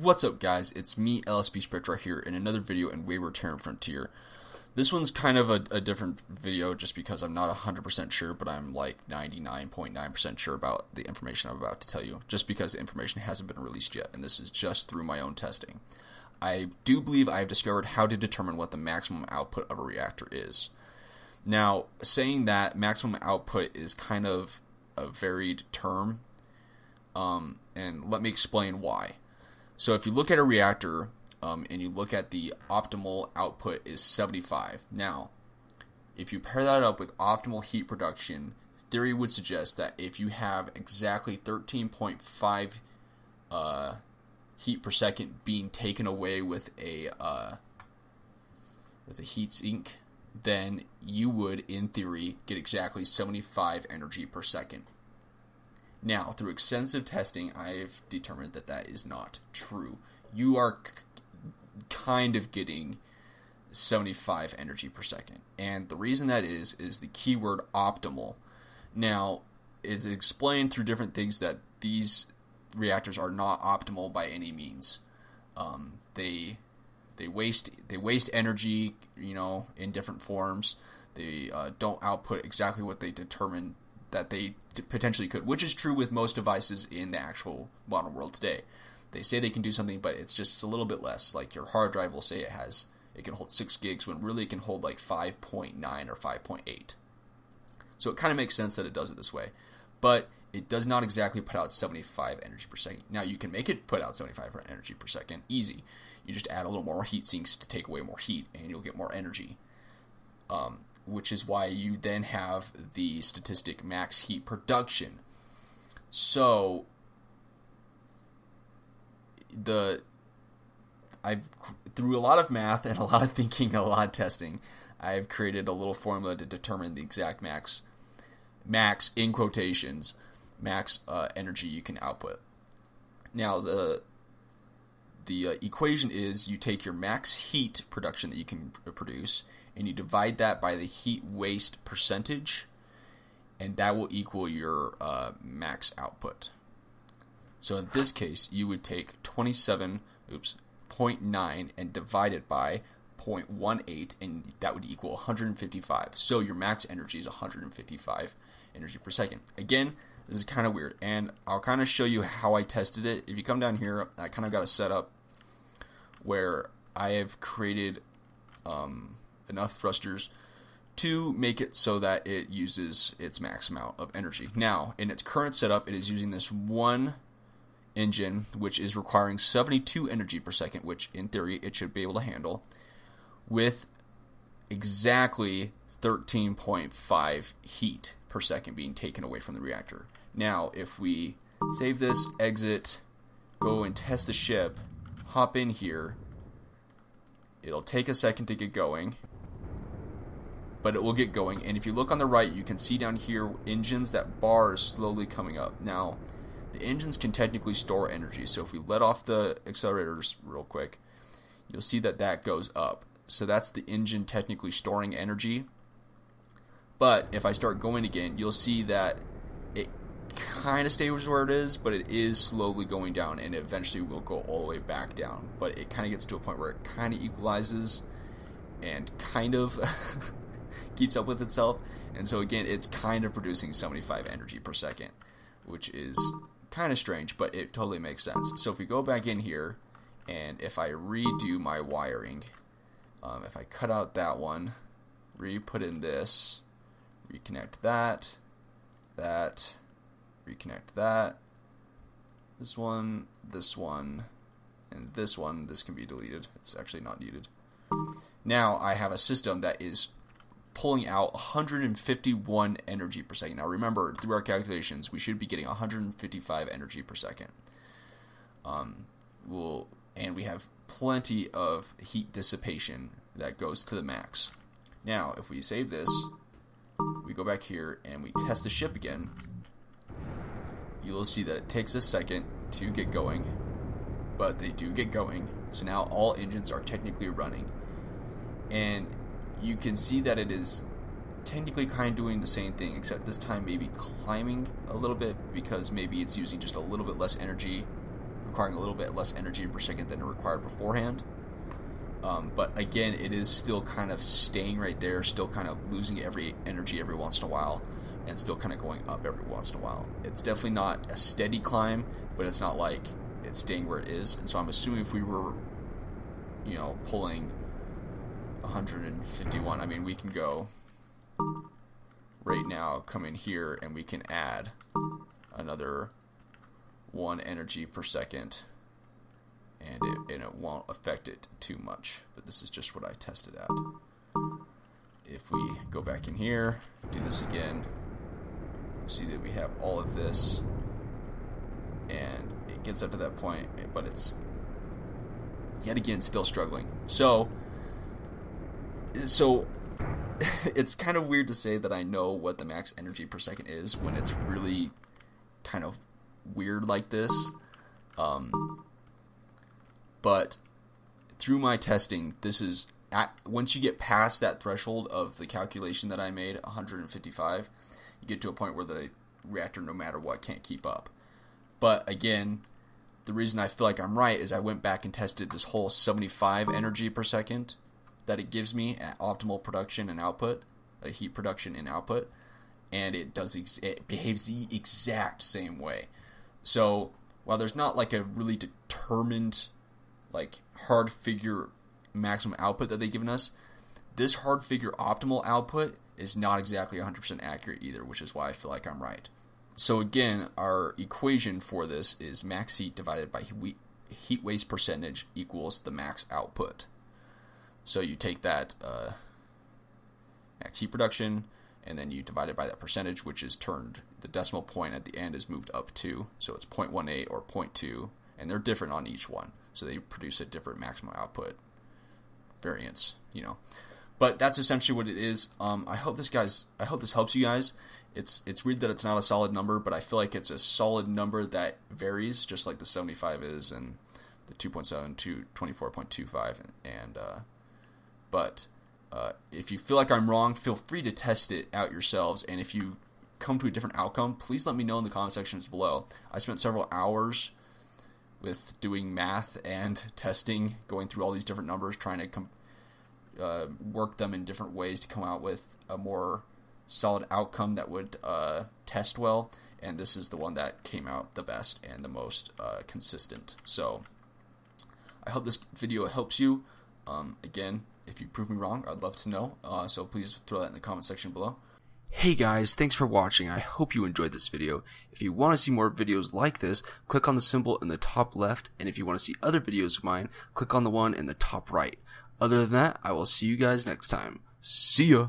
What's up, guys? It's me, LSP Spectra, here in another video in Wayward Terran Frontier. This one's kind of a different video just because I'm not 100% sure, but I'm like 99.9% sure about the information I'm about to tell you, just because the information hasn't been released yet, and this is just through my own testing. I do believe I have discovered how to determine what the maximum output of a reactor is. Now, saying that maximum output is kind of a varied term, and let me explain why. So if you look at a reactor, and you look at the optimal output is 75. Now, if you pair that up with optimal heat production, theory would suggest that if you have exactly 13.5 heat per second being taken away with a heat sink, then you would, in theory, get exactly 75 energy per second. Now, through extensive testing, I've determined that that is not true. You are kind of getting 75 energy per second. And the reason that is the keyword optimal. Now, it's explained through different things that these reactors are not optimal by any means. They waste energy, in different forms. They don't output exactly what they determined that they potentially could, which is true with most devices in the actual modern world today. They say they can do something, but it's just a little bit less. Like your hard drive will say it can hold 6 gigs when really it can hold like 5.9 or 5.8. So it kind of makes sense that it does it this way. But it does not exactly put out 75 energy per second. Now you can make it put out 75 energy per second, easy. You just add a little more heat sinks to take away more heat, and you'll get more energy. Which is why you then have the statistic max heat production. So through a lot of math and a lot of thinking and a lot of testing, I've created a little formula to determine the exact max in quotations, max energy you can output. Now the equation is you take your max heat production that you can produce and you divide that by the heat waste percentage, and that will equal your max output. So in this case, you would take 27.9 and divide it by 0.18, and that would equal 155. So your max energy is 155 energy per second. Again, this is kind of weird, and I'll kind of show you how I tested it. If you come down here, I kind of got a setup where I have created enough thrusters to make it so that it uses its max amount of energy. Now, in its current setup, it is using this one engine, which is requiring 72 energy per second, which in theory it should be able to handle, with exactly 13.5 heat per second being taken away from the reactor. Now, if we save this, exit, go and test the ship, hop in here, it'll take a second to get going, but it will get going. And if you look on the right, you can see down here engines, that bar is slowly coming up. Now, the engines can technically store energy, so if we let off the accelerators real quick, you'll see that that goes up. So that's the engine technically storing energy. But if I start going again, you'll see that it kind of stays where it is, but it is slowly going down, and eventually will go all the way back down. But it kind of gets to a point where it kind of equalizes and kind of keeps up with itself. And so again, it's kind of producing 75 energy per second, which is kind of strange, but it totally makes sense. So if we go back in here, and if I redo my wiring, if I cut out that one, re-put in this, reconnect that, reconnect that, this one, and this one, this can be deleted. It's actually not needed. Now I have a system that is pulling out 151 energy per second. Now remember, through our calculations, we should be getting 155 energy per second. And we have plenty of heat dissipation that goes to the max. Now, if we save this, we go back here and we test the ship again, you will see that it takes a second to get going, but they do get going. So now all engines are technically running, and you can see that it is technically kind of doing the same thing, except this time maybe climbing a little bit, because maybe it's using just a little bit less energy requiring a little bit less energy per second than it required beforehand. But again, it is still kind of staying right there, still kind of losing energy every once in a while, and still kind of going up every once in a while. It's definitely not a steady climb, but it's not like it's staying where it is. And so I'm assuming if we were, you know, pulling 151, I mean, we can go right now, come in here, and we can add another 1 energy per second, and it won't affect it too much. But this is just what I tested at. If we go back in here, do this again, see that we have all of this, and it gets up to that point, but it's yet again still struggling. So it's kind of weird to say that I know what the max energy per second is when it's really kind of weird like this. But through my testing, this is once you get past that threshold of the calculation that I made, 155, you get to a point where the reactor, no matter what, can't keep up. But again, the reason I feel like I'm right is I went back and tested this whole 75 energy per second that it gives me at optimal production and output, heat production and output, and it behaves the exact same way. So while there's not like a really determined, like, hard figure maximum output that they've given us, this hard figure optimal output is not exactly 100% accurate either, which is why I feel like I'm right. So again, our equation for this is max heat divided by heat waste percentage equals the max output. So you take that max heat production, and then you divide it by that percentage, which is turned, the decimal point at the end is moved up 2, so it's 0.18 or 0.2, and they're different on each one, so they produce a different maximum output variance, you know. But that's essentially what it is. I hope this helps you guys. It's weird that it's not a solid number, but I feel like it's a solid number that varies, just like the 75 is, and the 2.7 to 24.25, and but if you feel like I'm wrong, feel free to test it out yourselves, and if you come to a different outcome, please let me know in the comment sections below. I spent several hours with doing math and testing, going through all these different numbers, trying to work them in different ways to come out with a more solid outcome that would test well, and this is the one that came out the best and the most consistent. So I hope this video helps you. Again, if you prove me wrong, I'd love to know, so please throw that in the comment section below. Hey guys, thanks for watching. I hope you enjoyed this video. If you want to see more videos like this, click on the symbol in the top left, and if you want to see other videos of mine, click on the one in the top right. Other than that, I will see you guys next time. See ya!